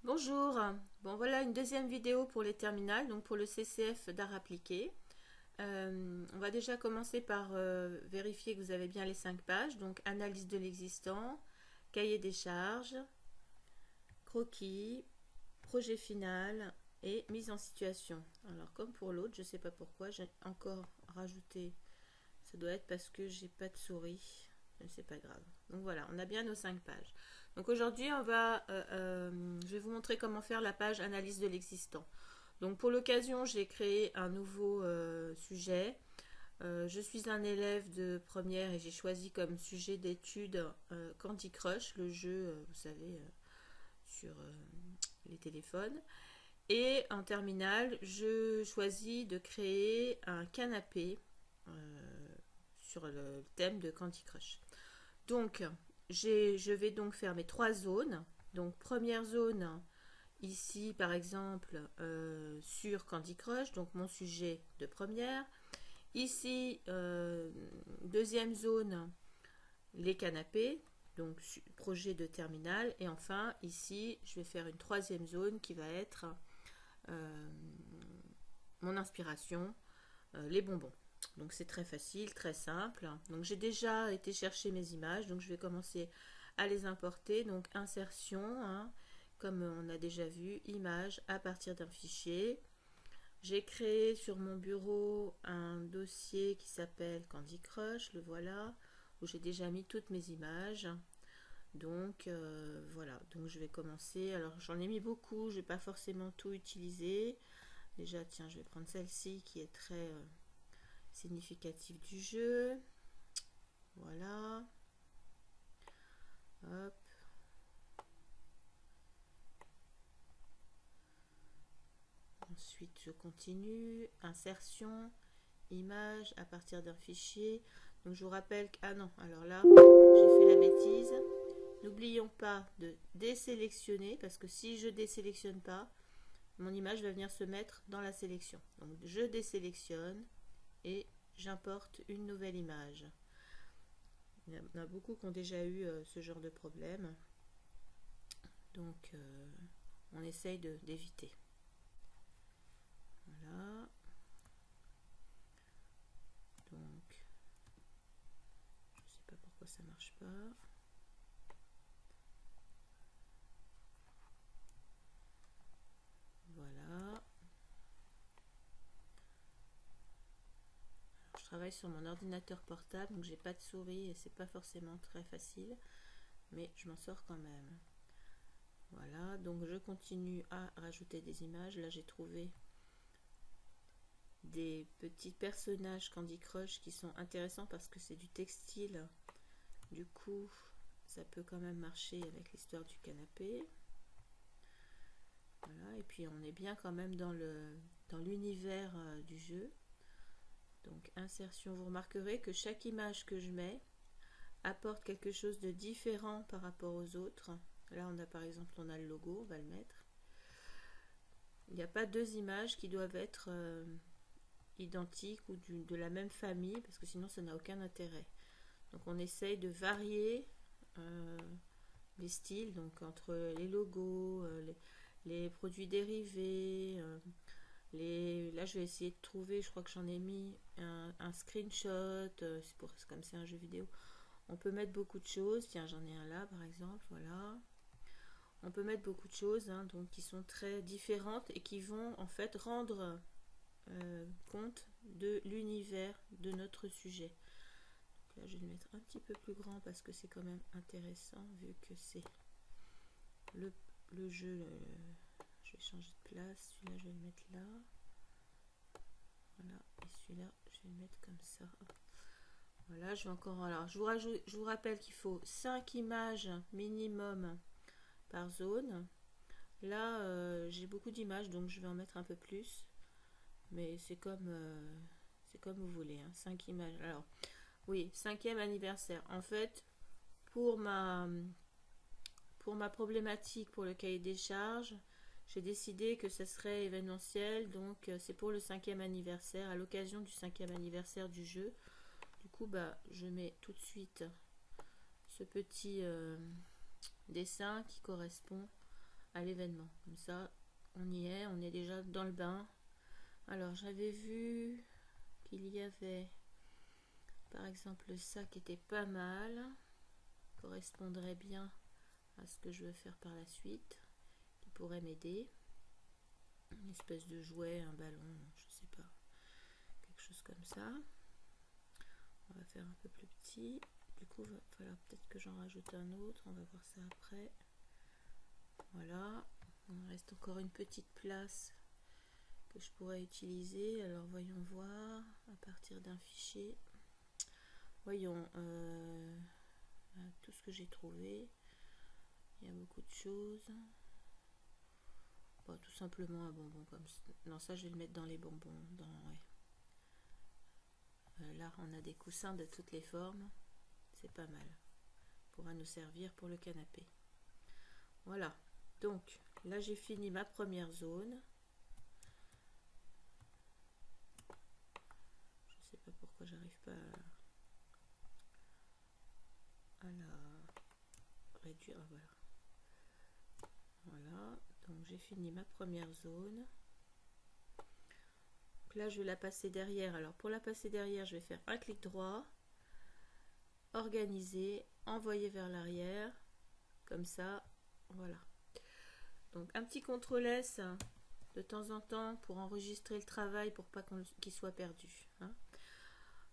Bonjour, bon voilà une deuxième vidéo pour les terminales, donc pour le CCF d'art appliqué. On va déjà commencer par vérifier que vous avez bien les 5 pages, donc analyse de l'existant, cahier des charges, croquis, projet final et mise en situation. Alors comme pour l'autre, je ne sais pas pourquoi, j'ai encore rajouté, ça doit être parce que j'ai pas de souris, mais c'est pas grave. Donc voilà, on a bien nos 5 pages. Donc aujourd'hui, je vais vous montrer comment faire la page analyse de l'existant. Donc pour l'occasion, j'ai créé un nouveau sujet. Je suis un élève de première et j'ai choisi comme sujet d'étude Candy Crush, le jeu, vous savez, sur les téléphones. Et en terminale, je choisis de créer un canapé sur le thème de Candy Crush. Donc, je vais donc faire mes 3 zones. Donc, première zone, ici par exemple, sur Candy Crush, donc mon sujet de première. Ici, deuxième zone, les canapés, donc projet de terminale. Et enfin, ici, je vais faire une troisième zone qui va être mon inspiration, les bonbons. Donc c'est très facile, très simple. Donc j'ai déjà été chercher mes images, donc je vais commencer à les importer. Donc insertion, hein, comme on a déjà vu, image à partir d'un fichier. J'ai créé sur mon bureau un dossier qui s'appelle Candy Crush, le voilà, où j'ai déjà mis toutes mes images. Donc voilà, donc je vais commencer. Alors j'en ai mis beaucoup, je vais pas forcément tout utiliser. Déjà tiens, je vais prendre celle-ci qui est très significative du jeu. Voilà. Hop. Ensuite, je continue. Insertion, image à partir d'un fichier. Donc, je vous rappelle que... Ah non, alors là, j'ai fait la bêtise. N'oublions pas de désélectionner parce que si je désélectionne pas, mon image va venir se mettre dans la sélection. Donc, je désélectionne et j'importe une nouvelle image. Il y en a beaucoup qui ont déjà eu ce genre de problème. Donc, on essaye d'éviter. Voilà. Donc, je ne sais pas pourquoi ça marche pas. Voilà. Alors, je travaille sur mon ordinateur portable, donc j'ai pas de souris et c'est pas forcément très facile, mais je m'en sors quand même. Voilà, donc je continue à rajouter des images. Là, j'ai trouvé des petits personnages Candy Crush qui sont intéressants parce que c'est du textile. Du coup, ça peut quand même marcher avec l'histoire du canapé. Voilà, et puis on est bien quand même dans l'univers du jeu. Donc insertion, vous remarquerez que chaque image que je mets apporte quelque chose de différent par rapport aux autres. Là on a par exemple, on a le logo, on va le mettre. Il n'y a pas deux images qui doivent être identiques ou de la même famille parce que sinon ça n'a aucun intérêt. Donc on essaye de varier les styles, donc entre les logos, les produits dérivés, là je vais essayer de trouver, je crois que j'en ai mis un screenshot, comme c'est un jeu vidéo, on peut mettre beaucoup de choses. Tiens, j'en ai un là par exemple, voilà. On peut mettre beaucoup de choses, hein, donc qui sont très différentes et qui vont en fait rendre compte de l'univers de notre sujet. Donc là je vais le mettre un petit peu plus grand parce que c'est quand même intéressant vu que c'est le jeu. Je vais changer de place, celui-là je vais le mettre là. Voilà, et celui-là je vais le mettre comme ça. Voilà, je vais encore. Alors, je vous rappelle qu'il faut 5 images minimum par zone. Là, j'ai beaucoup d'images, donc je vais en mettre un peu plus. Mais c'est comme vous voulez, hein, 5 images. Alors, oui, 5e anniversaire. En fait, pour ma problématique, pour le cahier des charges, j'ai décidé que ce serait événementiel. Donc, c'est pour le 5e anniversaire, à l'occasion du 5e anniversaire du jeu. Du coup, bah, je mets tout de suite ce petit dessin qui correspond à l'événement. Comme ça, on est déjà dans le bain. Alors, j'avais vu qu'il y avait, par exemple, ça qui était pas mal, correspondrait bien à ce que je veux faire par la suite, qui pourrait m'aider. Une espèce de jouet, un ballon, je sais pas, quelque chose comme ça. On va faire un peu plus petit. Du coup, il va falloir peut-être que j'en rajoute un autre. On va voir ça après. Voilà. Il reste encore une petite place que je pourrais utiliser. Alors, voyons voir à partir d'un fichier. Voyons tout ce que j'ai trouvé. Il y a beaucoup de choses. Bon, tout simplement un bonbon comme ça. Non, ça, je vais le mettre dans les bonbons. Là, on a des coussins de toutes les formes. C'est pas mal. Pourra nous servir pour le canapé. Voilà. Donc, là, j'ai fini ma première zone. Je sais pas pourquoi j'arrive pas à la réduire. Voilà. Voilà. Donc, j'ai fini ma première zone. Donc là, je vais la passer derrière. Alors, pour la passer derrière, je vais faire un clic droit, organiser, envoyer vers l'arrière. Comme ça, voilà. Donc, un petit CTRL S de temps en temps pour enregistrer le travail pour pas qu'il soit perdu. Hein.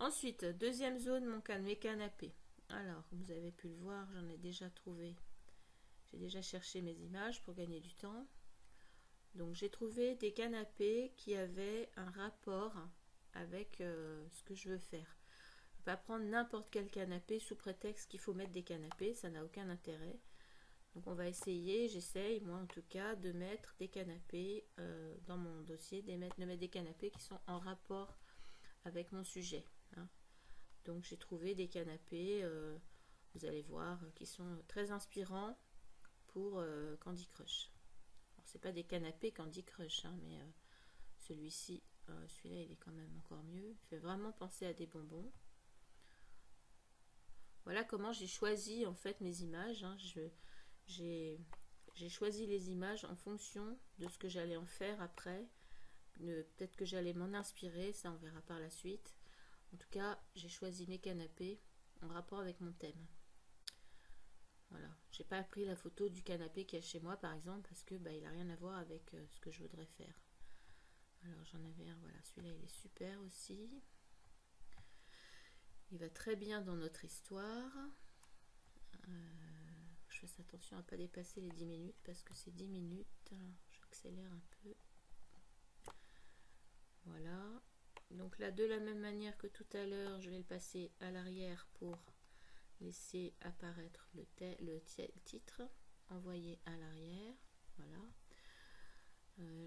Ensuite, deuxième zone, mes canapés. Alors, comme vous avez pu le voir, j'en ai déjà trouvé. J'ai déjà cherché mes images pour gagner du temps. Donc, j'ai trouvé des canapés qui avaient un rapport avec ce que je veux faire. Je ne vais pas prendre n'importe quel canapé sous prétexte qu'il faut mettre des canapés. Ça n'a aucun intérêt. Donc, on va essayer, j'essaye, moi en tout cas, de mettre des canapés dans mon dossier, de mettre des canapés qui sont en rapport avec mon sujet. Hein. Donc, j'ai trouvé des canapés, vous allez voir, qui sont très inspirants pour Candy Crush. C'est pas des canapés Candy Crush, hein, mais celui-ci, celui-là, il est quand même encore mieux. Il fait vraiment penser à des bonbons. Voilà comment j'ai choisi en fait mes images. Hein. J'ai choisi les images en fonction de ce que j'allais en faire après. Peut-être que j'allais m'en inspirer, ça on verra par la suite. En tout cas, j'ai choisi mes canapés en rapport avec mon thème. Voilà, j'ai pas pris la photo du canapé qu'il y a chez moi par exemple parce que il n'a rien à voir avec ce que je voudrais faire. Alors j'en avais un, voilà, celui-là il est super aussi. Il va très bien dans notre histoire. Je fasse attention à ne pas dépasser les 10 minutes parce que c'est 10 minutes. J'accélère un peu. Voilà. Donc là, de la même manière que tout à l'heure, je vais le passer à l'arrière pour laisser apparaître le titre. Envoyer à l'arrière. Voilà.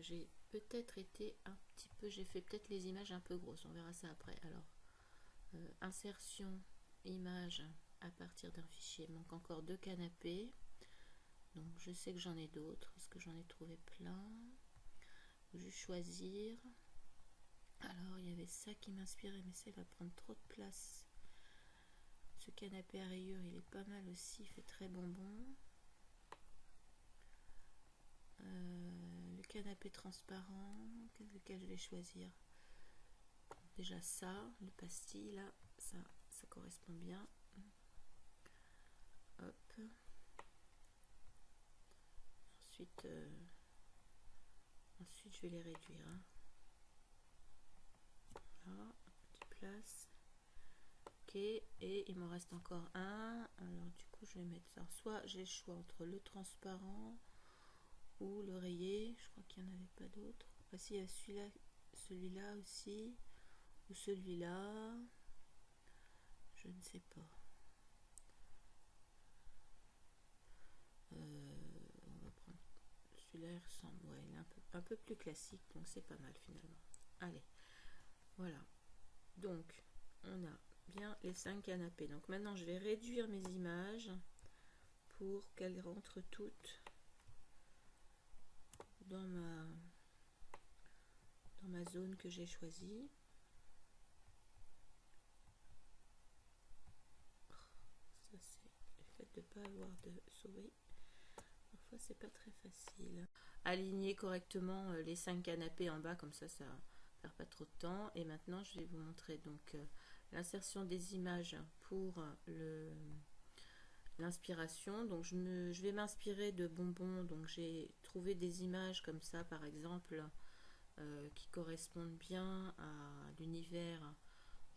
J'ai peut-être été un petit peu... J'ai fait peut-être les images un peu grosses. On verra ça après. Alors, insertion, image à partir d'un fichier. Il manque encore 2 canapés. Donc, je sais que j'en ai d'autres parce que j'en ai trouvé plein. Juste choisir. Alors, il y avait ça qui m'inspirait, mais ça, il va prendre trop de place. Ce canapé à rayures, il est pas mal aussi, il fait très bonbon. Le canapé transparent, lequel je vais choisir? Déjà ça, le pastis, là, ça correspond bien. Hop. Ensuite, je vais les réduire. Hein. Voilà, petite place. Ok, et il m'en reste encore un. Alors du coup, je vais mettre ça. Soit j'ai le choix entre le transparent ou le rayé. Je crois qu'il n'y en avait pas d'autres. Voici, il y a celui-là aussi. Ou celui-là. Je ne sais pas. On va prendre celui-là, il ressemble. Ouais, il est un peu plus classique, donc c'est pas mal finalement. Allez, voilà. Donc, on a bien les 5 canapés. Donc maintenant, je vais réduire mes images pour qu'elles rentrent toutes dans ma zone que j'ai choisie. Ça, c'est le fait de ne pas avoir de souris. Il fois c'est pas très facile. Aligner correctement les 5 canapés en bas, comme ça perd pas trop de temps. Et maintenant je vais vous montrer donc l'insertion des images pour l'inspiration. Donc je vais m'inspirer de bonbons. Donc j'ai trouvé des images comme ça par exemple qui correspondent bien à l'univers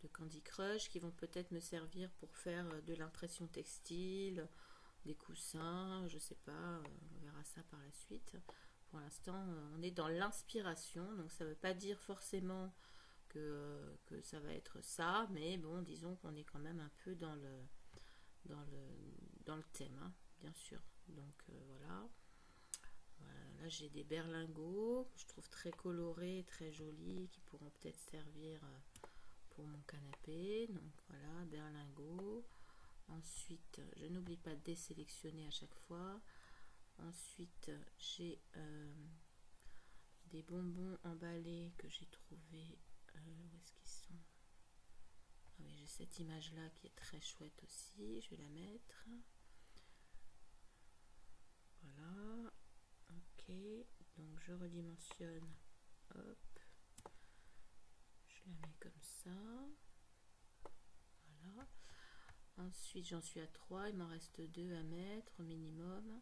de Candy Crush, qui vont peut-être me servir pour faire de l'impression textile, des coussins, je sais pas, on verra ça par la suite. Pour l'instant, on est dans l'inspiration, donc ça ne veut pas dire forcément que ça va être ça, mais bon, disons qu'on est quand même un peu dans le thème, hein, bien sûr. Donc voilà. Là, j'ai des berlingots que je trouve très colorés, très jolis, qui pourront peut-être servir pour mon canapé. Donc voilà, berlingots. Ensuite, je n'oublie pas de désélectionner à chaque fois. Ensuite, j'ai des bonbons emballés que j'ai trouvés. Où est-ce qu'ils sont? Ah oui, j'ai cette image-là qui est très chouette aussi. Je vais la mettre. Voilà. Ok. Donc, je redimensionne. Hop. Je la mets comme ça. Voilà. Ensuite, j'en suis à 3. Il m'en reste 2 à mettre au minimum.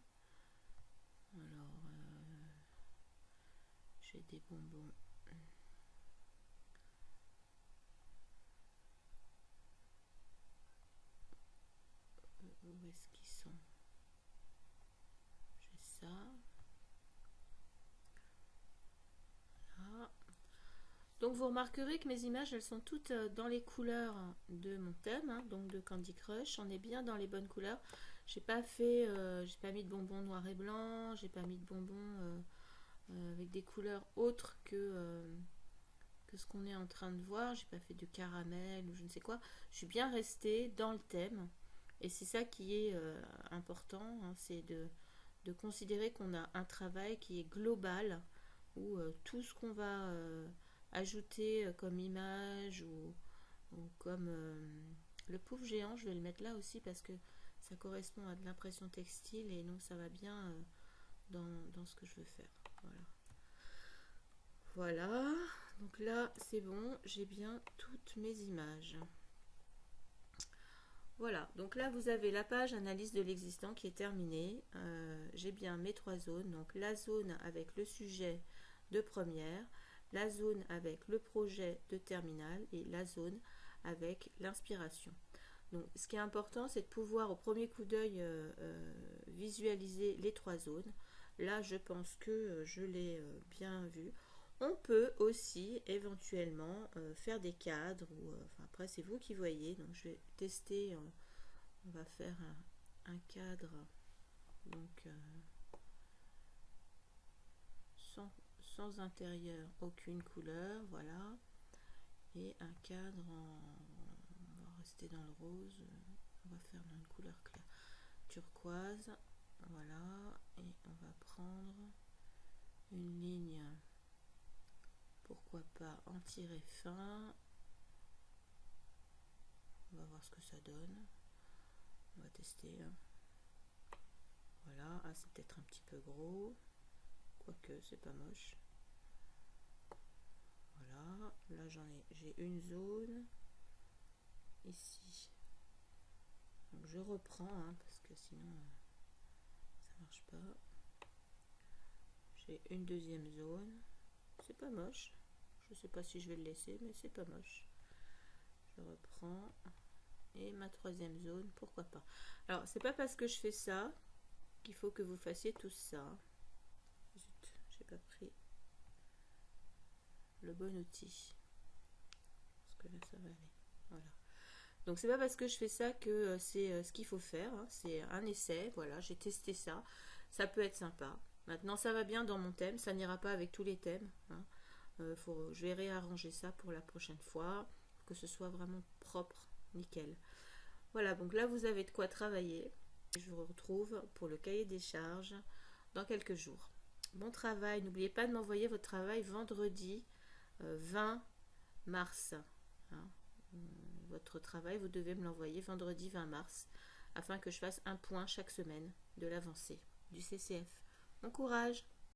Alors, j'ai des bonbons. Où est-ce qu'ils sont? J'ai ça. Voilà. Donc vous remarquerez que mes images, elles sont toutes dans les couleurs de mon thème, hein, donc de Candy Crush. On est bien dans les bonnes couleurs. J'ai pas mis de bonbons noir et blanc. J'ai pas mis de bonbons avec des couleurs autres que ce qu'on est en train de voir. J'ai pas fait de caramel ou je ne sais quoi. Je suis bien restée dans le thème. Et c'est ça qui est important, hein, c'est de considérer qu'on a un travail qui est global, où tout ce qu'on va ajouter comme image ou comme le pouf géant, je vais le mettre là aussi parce que ça correspond à de l'impression textile et donc ça va bien dans ce que je veux faire. Voilà. Voilà, donc là c'est bon, j'ai bien toutes mes images. Voilà, donc là vous avez la page analyse de l'existant qui est terminée. J'ai bien mes 3 zones, donc la zone avec le sujet de première, la zone avec le projet de terminale et la zone avec l'inspiration. Donc ce qui est important, c'est de pouvoir au premier coup d'œil visualiser les 3 zones. Là je pense que je l'ai bien vu. On peut aussi éventuellement faire des cadres, ou enfin, après c'est vous qui voyez, donc je vais tester, on va faire un cadre donc sans intérieur, aucune couleur, voilà, et un cadre on va rester dans le rose, on va faire dans une couleur claire, turquoise, voilà, et on va prendre une ligne, pourquoi pas en tirer fin. On va voir ce que ça donne. On va tester. Hein. Voilà. Ah, c'est peut-être un petit peu gros. Quoique, c'est pas moche. Voilà. Là, j'ai une zone. Ici. Donc, je reprends, hein, parce que sinon, ça marche pas. J'ai une deuxième zone. C'est pas moche. Je sais pas si je vais le laisser, mais c'est pas moche. Je reprends. Et ma troisième zone, pourquoi pas. Alors, c'est pas parce que je fais ça qu'il faut que vous fassiez tout ça. Zut, j'ai pas pris le bon outil. Parce que là, ça va aller. Voilà. Donc, c'est pas parce que je fais ça que c'est ce qu'il faut faire. Hein. C'est un essai. Voilà, j'ai testé ça. Ça peut être sympa. Maintenant, ça va bien dans mon thème. Ça n'ira pas avec tous les thèmes. Hein. Je vais réarranger ça pour la prochaine fois. Pour que ce soit vraiment propre. Nickel. Voilà, donc là, vous avez de quoi travailler. Je vous retrouve pour le cahier des charges dans quelques jours. Bon travail. N'oubliez pas de m'envoyer votre travail vendredi 20 mars. Hein. Votre travail, vous devez me l'envoyer vendredi 20 mars afin que je fasse un point chaque semaine de l'avancée du CCF. Bon courage!